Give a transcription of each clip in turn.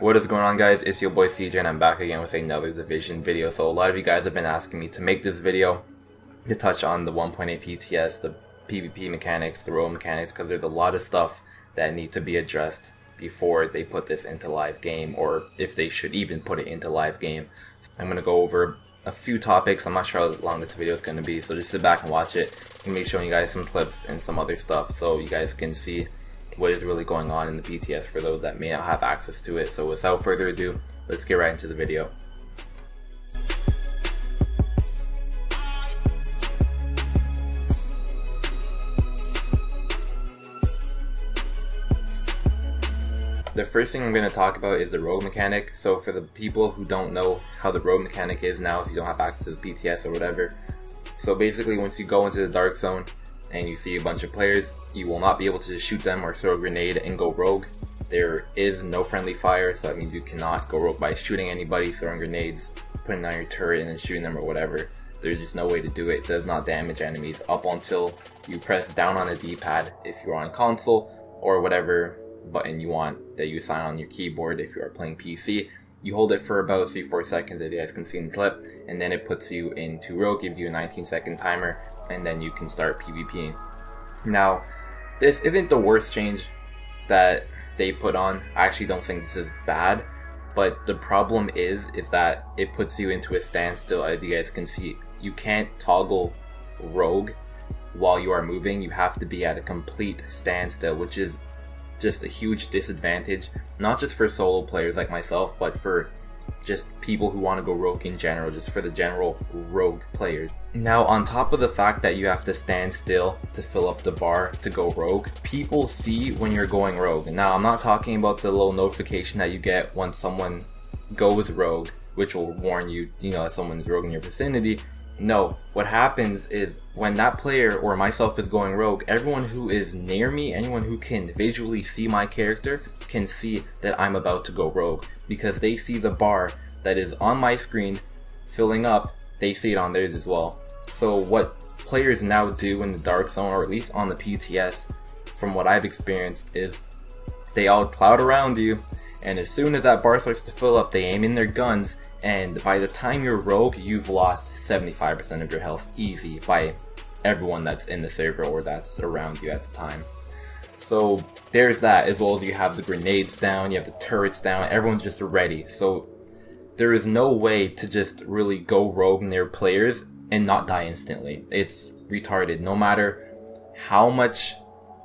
What is going on, guys? It's your boy CJ and I'm back again with another Division video. So a lot of you guys have been asking me to make this video to touch on the 1.8 PTS, the PvP mechanics, the role mechanics, because there's a lot of stuff that need to be addressed before they put this into live game, or if they should even put it into live game. I'm going to go over a few topics. I'm not sure how long this video is going to be, so just sit back and watch it. I'm going to be showing you guys some clips and some other stuff so you guys can see what is really going on in the PTS for those that may not have access to it. So without further ado, let's get right into the video. The first thing I'm going to talk about is the rogue mechanic. So for the people who don't know how the rogue mechanic is now, if you don't have access to the PTS or whatever, so basically once you go into the dark zone and you see a bunch of players, you will not be able to just shoot them or throw a grenade and go rogue. There is no friendly fire, so that means you cannot go rogue by shooting anybody, throwing grenades, putting on your turret and then shooting them or whatever. There's just no way to do it. It does not damage enemies up until you press down on the D-pad if you're on console, or whatever button you want that you assign on your keyboard if you are playing PC. You hold it for about 3-4 seconds, as you guys can see in the clip, and then it puts you into rogue, gives you a 19-second timer, and then you can start PvPing. Now, this isn't the worst change that they put on. I actually don't think this is bad, but the problem is that it puts you into a standstill. As you guys can see, you can't toggle rogue while you are moving. You have to be at a complete standstill, which is just a huge disadvantage, not just for solo players like myself, but for just people who want to go rogue in general, just for the general rogue players. Now, on top of the fact that you have to stand still to fill up the bar to go rogue, people see when you're going rogue. Now, I'm not talking about the little notification that you get when someone goes rogue, which will warn you, that someone's rogue in your vicinity. No, what happens is when that player or myself is going rogue, everyone who is near me, anyone who can visually see my character, can see that I'm about to go rogue, because they see the bar that is on my screen filling up. They see it on theirs as well. So what players now do in the dark zone, or at least on the PTS, from what I've experienced, is they all cloud around you, and as soon as that bar starts to fill up, they aim in their guns, and by the time you're rogue, you've lost 75% of your health easy by everyone that's in the server or that's around you at the time. So there's that, as well as you have the grenades down, you have the turrets down, everyone's just ready. So there is no way to just really go rogue near players and not die instantly. It's retarded. No matter how much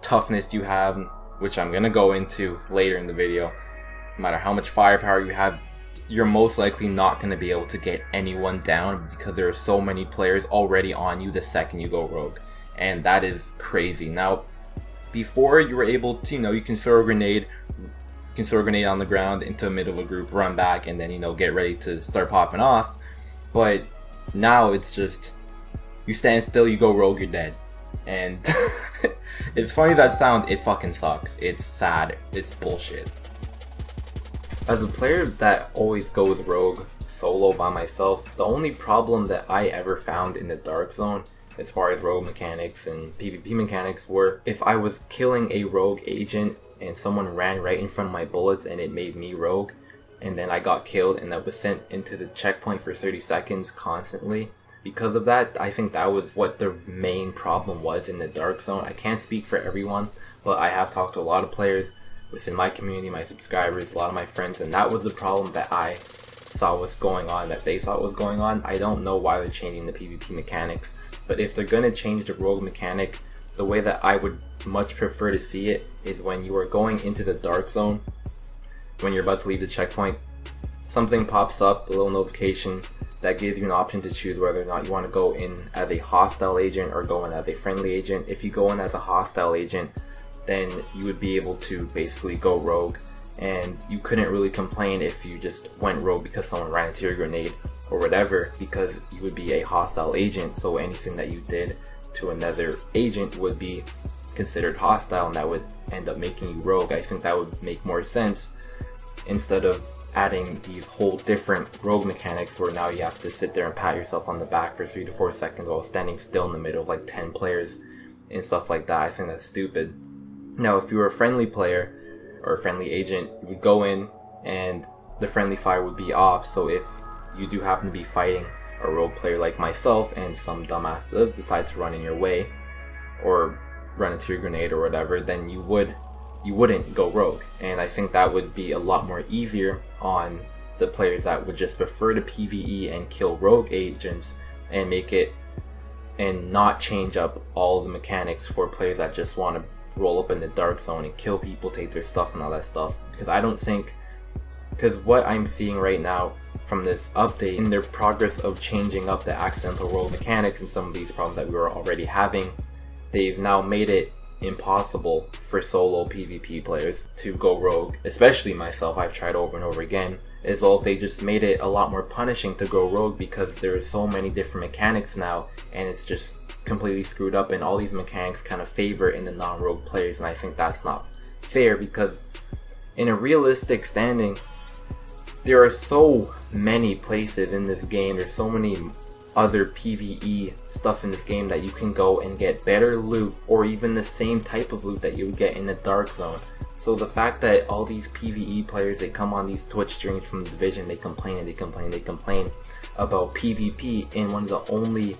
toughness you have, which I'm gonna go into later in the video, no matter how much firepower you have, you're most likely not going to be able to get anyone down, because there are so many players already on you the second you go rogue, and that is crazy. Now, before you were able to, you can throw a grenade, on the ground into the middle of a group, run back, and then get ready to start popping off. But now it's just, you stand still, you go rogue, you're dead. And it's funny that sound, it fucking sucks. It's sad. It's bullshit. As a player that always goes rogue solo by myself, the only problem that I ever found in the dark zone as far as rogue mechanics and PvP mechanics were if I was killing a rogue agent and someone ran right in front of my bullets and it made me rogue, and then I got killed and I was sent into the checkpoint for 30 seconds constantly. Because of that, I think that was what the main problem was in the dark zone. I can't speak for everyone, but I have talked to a lot of players within my community, my subscribers, a lot of my friends, and that was the problem that I saw was going on, that they thought was going on. I don't know why they're changing the PvP mechanics, but if they're going to change the rogue mechanic, the way that I would much prefer to see it is when you are going into the dark zone, when you're about to leave the checkpoint, something pops up, a little notification that gives you an option to choose whether or not you want to go in as a hostile agent or go in as a friendly agent. If you go in as a hostile agent, then you would be able to basically go rogue, and you couldn't really complain if you just went rogue because someone ran into your grenade or whatever, because you would be a hostile agent, so anything that you did to another agent would be considered hostile, and that would end up making you rogue. I think that would make more sense, instead of adding these whole different rogue mechanics where now you have to sit there and pat yourself on the back for 3 to 4 seconds while standing still in the middle of like 10 players and stuff like that. I think that's stupid. Now, if you were a friendly player or a friendly agent, you would go in, and the friendly fire would be off. So if you do happen to be fighting a rogue player like myself and some dumbass does decide to run in your way or run into your grenade or whatever, then you wouldn't go rogue. And I think that would be a lot more easier on the players that would just prefer to PvE and kill rogue agents and make it and not change up all the mechanics for players that just want to roll up in the dark zone and kill people, take their stuff and all that stuff. Because I don't think, because what I'm seeing right now from this update in their progress of changing up the accidental roll mechanics and some of these problems that we were already having, they've now made it impossible for solo PvP players to go rogue, especially myself. I've tried over and over again. As well, they just made it a lot more punishing to go rogue because there are so many different mechanics now, and it's just completely screwed up, and all these mechanics kind of favor in the non-rogue players, and I think that's not fair, because in a realistic standing, there are so many places in this game, there's so many other PvE stuff in this game that you can go and get better loot, or even the same type of loot that you would get in the dark zone. So the fact that all these PvE players, they come on these Twitch streams from the Division, they complain and they complain and they complain about PvP in one of the only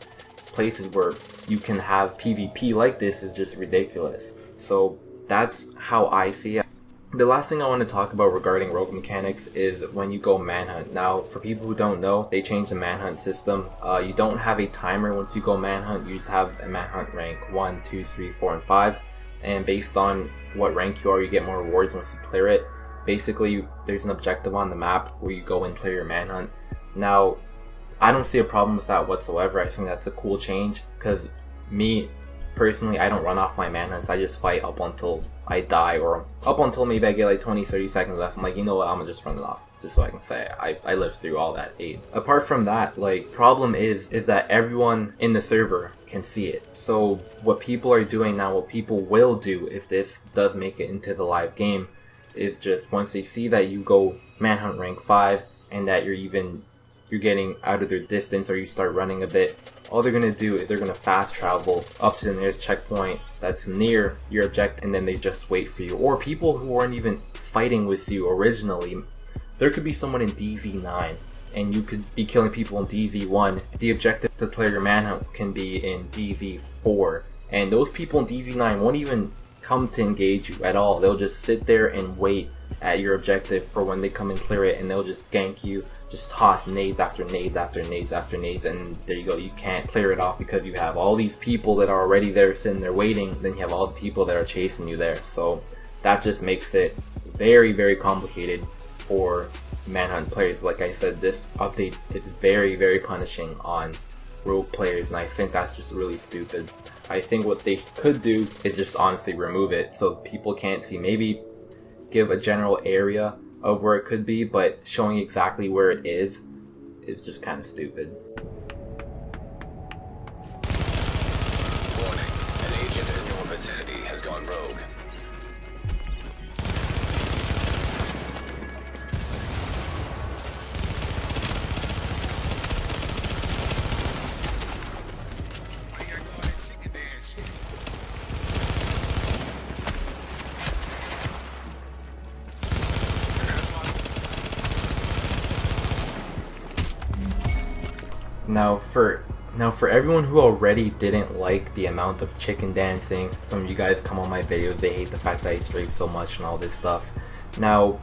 places where you can have PvP like this is just ridiculous. So that's how I see it. The last thing I want to talk about regarding rogue mechanics is when you go manhunt. Now, for people who don't know, they changed the manhunt system. You don't have a timer once you go manhunt, you just have a manhunt rank 1, 2, 3, 4, and 5. And based on what rank you are, you get more rewards once you clear it. Basically, there's an objective on the map where you go and clear your manhunt. Now, I don't see a problem with that whatsoever. I think that's a cool change, because me, personally, I don't run off my manhunts. I just fight up until I die, or up until maybe I get like 20-30 seconds left. I'm like, you know what, I'm gonna just run it off, just so I can say I lived through all that AIDS. Apart from that, like, problem is that everyone in the server can see it. So what people are doing now, what people will do if this does make it into the live game, is just once they see that you go manhunt rank 5 and that you're getting out of their distance, or you start running a bit, all they're gonna do is they're gonna fast travel up to the nearest checkpoint that's near your objective, and then they just wait for you. Or people who aren't even fighting with you originally, there could be someone in DZ9 and you could be killing people in DZ1. The objective to clear your manhunt can be in DZ4, and those people in DZ9 won't even come to engage you at all. They'll just sit there and wait at your objective for when they come and clear it, and they'll just gank you, just toss nades after nades after nades after nades, and there you go, you can't clear it off because you have all these people that are already there sitting there waiting, then you have all the people that are chasing you there. So that just makes it very, very complicated for manhunt players. Like I said, this update is very, very punishing on rogue players, and I think that's just really stupid. I think what they could do is just honestly remove it so people can't see. Maybe give a general area of where it could be, but showing exactly where it is just kind of stupid. Warning, an agent in your vicinity has gone rogue. Now for everyone who already didn't like the amount of chicken dancing, some of you guys come on my videos, they hate the fact that I stream so much and all this stuff. Now,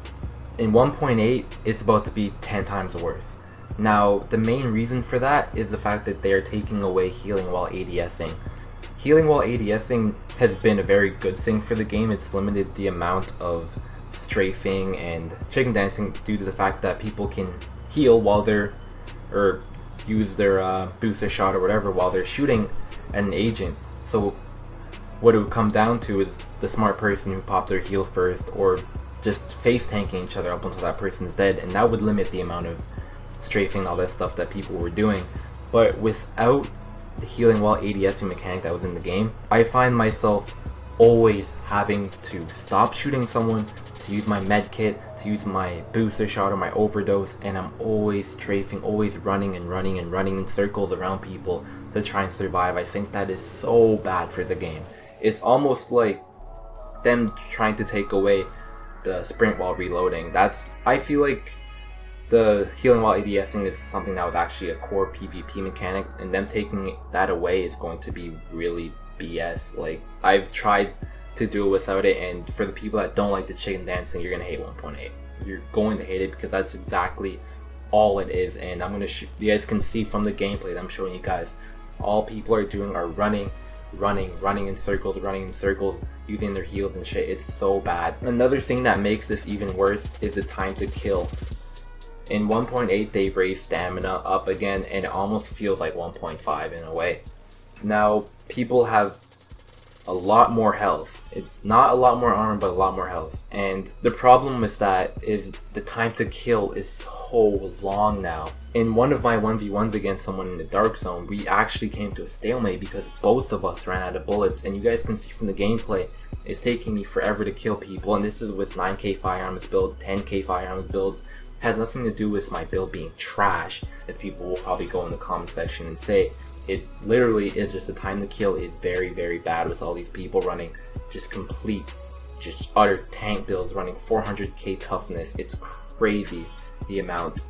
in 1.8, it's about to be 10 times worse. Now, the main reason for that is the fact that they are taking away healing while ADSing. Healing while ADSing has been a very good thing for the game. It's limited the amount of strafing and chicken dancing due to the fact that people can heal while they're, or use their booster shot or whatever while they're shooting at an agent. So what it would come down to is the smart person who popped their heal first, or just face tanking each other up until that person is dead, and that would limit the amount of strafing and all that stuff that people were doing. But without the healing while ADSing mechanic that was in the game, I find myself always having to stop shooting someone, to use my med kit, to use my booster shot or my overdose, and I'm always strafing, always running and running and running in circles around people to try and survive. I think that is so bad for the game. It's almost like them trying to take away the sprint while reloading. I feel like the healing while ADSing is something that was actually a core PvP mechanic, and them taking that away is going to be really BS. Like, I've tried to do it without it, and for the people that don't like the chicken dancing, you're gonna hate 1.8. You're going to hate it because that's exactly all it is. And I'm gonna you guys can see from the gameplay that I'm showing you guys, all people are doing are running in circles, using their heals and shit. It's so bad. Another thing that makes this even worse is the time to kill. In 1.8 they've raised stamina up again, and it almost feels like 1.5 in a way. Now people have a lot more health. Not a lot more armor, but a lot more health. And the problem with that is the time to kill is so long now. In one of my 1v1s against someone in the Dark Zone, we actually came to a stalemate because both of us ran out of bullets. And you guys can see from the gameplay, it's taking me forever to kill people. And this is with 9k firearms build, 10k firearms builds. It has nothing to do with my build being trash, as people will probably go in the comment section and say. It literally is just the time to kill is very, very bad with all these people running just utter tank builds, running 400k toughness. It's crazy the amount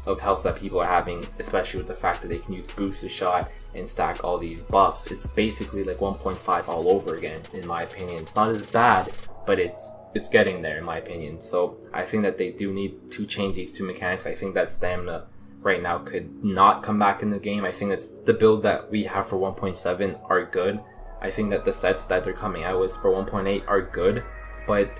of health that people are having, especially with the fact that they can use booster shot and stack all these buffs. It's basically like 1.5 all over again, in my opinion. It's not as bad, but it's getting there in my opinion. So I think that they do need to change these two mechanics. I think that stamina right now could not come back in the game. I think that the build that we have for 1.7 are good. I think that the sets that they're coming out with for 1.8 are good, but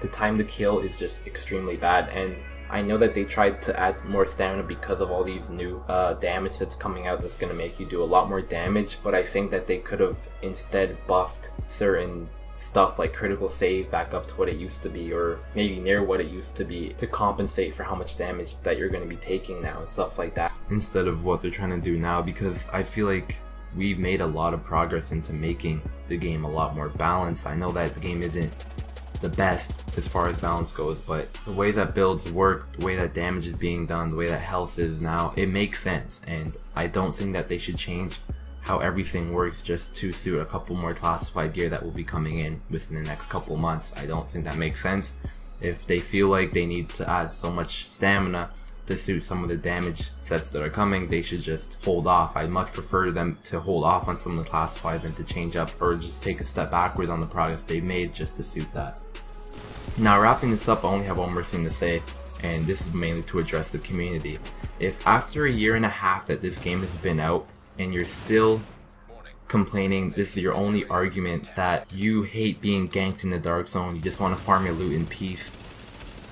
the time to kill is just extremely bad. And I know that they tried to add more stamina because of all these new damage that's coming out that's going to make you do a lot more damage, but I think that they could have instead buffed certain stuff like critical save back up to what it used to be, or maybe near what it used to be, to compensate for how much damage that you're going to be taking now and stuff like that, instead of what they're trying to do now. Because I feel like we've made a lot of progress into making the game a lot more balanced. I know that the game isn't the best as far as balance goes, but the way that builds work, the way that damage is being done, the way that health is now, it makes sense. And I don't think that they should change how everything works just to suit a couple more classified gear that will be coming in within the next couple months. I don't think that makes sense. If they feel like they need to add so much stamina to suit some of the damage sets that are coming, they should just hold off. I'd much prefer them to hold off on some of the classified than to change up or just take a step backwards on the progress they've made just to suit that. Now, wrapping this up, I only have one more thing to say, and this is mainly to address the community. If after a year and a half that this game has been out, and you're still complaining, this is your only argument, that you hate being ganked in the Dark Zone, you just want to farm your loot in peace,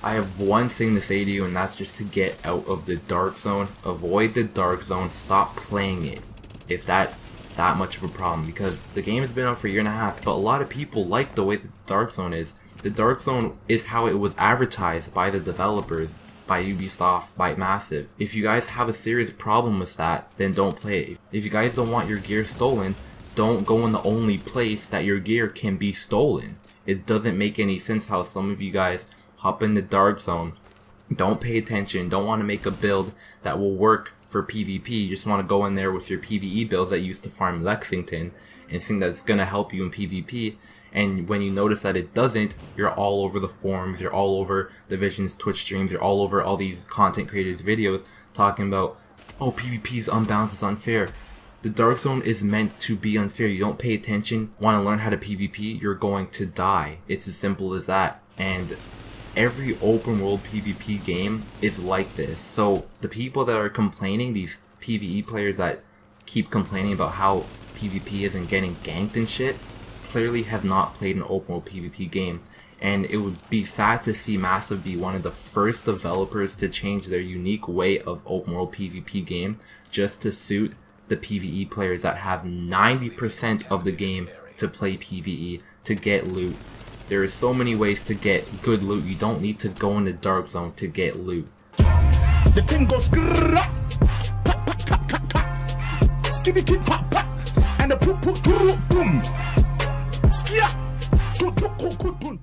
I have one thing to say to you, and that's just to get out of the Dark Zone. Avoid the Dark Zone, stop playing it if that's that much of a problem, because the game has been out for a year and a half, but a lot of people like the way the Dark Zone is. The Dark Zone is how it was advertised by the developers, by Ubisoft, by Massive. If you guys have a serious problem with that, then don't play it. If you guys don't want your gear stolen, don't go in the only place that your gear can be stolen. It doesn't make any sense how some of you guys hop in the Dark Zone, don't pay attention, don't want to make a build that will work for PvP, you just want to go in there with your PvE builds that you used to farm Lexington and think that's going to help you in PvP. And when you notice that it doesn't, you're all over the forums, you're all over Division's Twitch streams, you're all over all these content creators' videos talking about, oh, PvP is unbalanced, it's unfair. The Dark Zone is meant to be unfair. You don't pay attention, want to learn how to PvP, you're going to die. It's as simple as that. And every open world PvP game is like this. So the people that are complaining, these PvE players that keep complaining about how PvP isn't getting ganked and shit, clearly have not played an open world PvP game. And it would be sad to see Massive be one of the first developers to change their unique way of open world PvP game just to suit the PvE players that have 90% of the game to play PvE, to get loot. There are so many ways to get good loot. You don't need to go in the Dark Zone to get loot. The thing goes and the boom.